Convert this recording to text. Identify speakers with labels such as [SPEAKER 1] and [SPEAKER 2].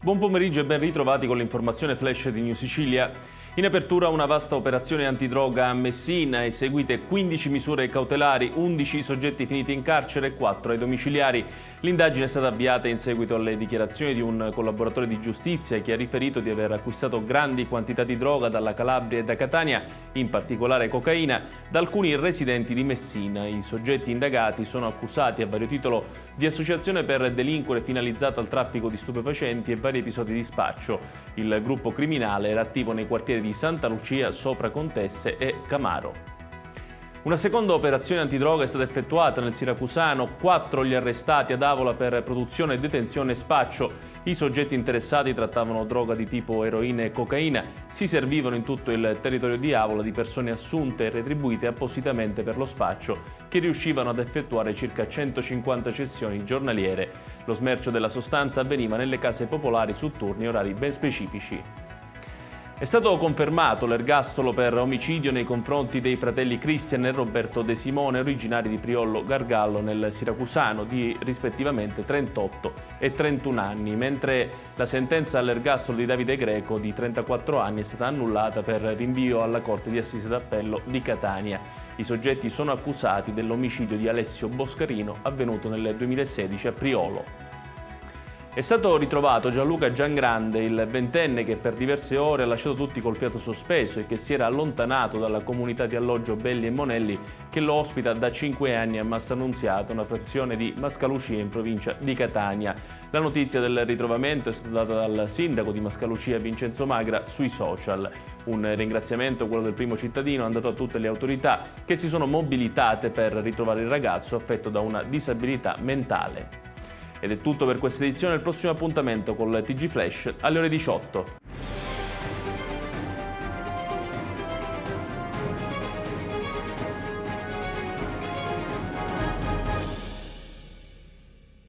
[SPEAKER 1] Buon pomeriggio e ben ritrovati con l'informazione flash di New Sicilia. In apertura una vasta operazione antidroga a Messina, eseguite 15 misure cautelari, 11 i soggetti finiti in carcere e 4 ai domiciliari. L'indagine è stata avviata in seguito alle dichiarazioni di un collaboratore di giustizia che ha riferito di aver acquistato grandi quantità di droga dalla Calabria e da Catania, in particolare cocaina, da alcuni residenti di Messina. I soggetti indagati sono accusati a vario titolo di associazione per delinquere finalizzata al traffico di stupefacenti e vari episodi di spaccio. Il gruppo criminale era attivo nei quartieri di Santa Lucia, Sopra Contesse e Camaro. Una seconda operazione antidroga è stata effettuata nel Siracusano, 4 gli arrestati ad Avola per produzione, detenzione e spaccio. I soggetti interessati trattavano droga di tipo eroina e cocaina, si servivano in tutto il territorio di Avola di persone assunte e retribuite appositamente per lo spaccio, che riuscivano ad effettuare circa 150 cessioni giornaliere. Lo smercio della sostanza avveniva nelle case popolari su turni e orari ben specifici. È stato confermato l'ergastolo per omicidio nei confronti dei fratelli Cristian e Roberto De Simone, originari di Priolo Gargallo nel Siracusano, di rispettivamente 38 e 31 anni, mentre la sentenza all'ergastolo di Davide Greco, di 34 anni, è stata annullata per rinvio alla Corte di Assise d'Appello di Catania. I soggetti sono accusati dell'omicidio di Alessio Boscarino, avvenuto nel 2016 a Priolo. È stato ritrovato Gianluca Giangrande, il ventenne che per diverse ore ha lasciato tutti col fiato sospeso e che si era allontanato dalla comunità di alloggio Belli e Monelli, che lo ospita da 5 anni a Massa Annunziata, una frazione di Mascalucia in provincia di Catania. La notizia del ritrovamento è stata data dal sindaco di Mascalucia Vincenzo Magra sui social. Un ringraziamento, quello del primo cittadino, è andato a tutte le autorità che si sono mobilitate per ritrovare il ragazzo affetto da una disabilità mentale. Ed è tutto per questa edizione, il prossimo appuntamento con il TG Flash alle ore 18.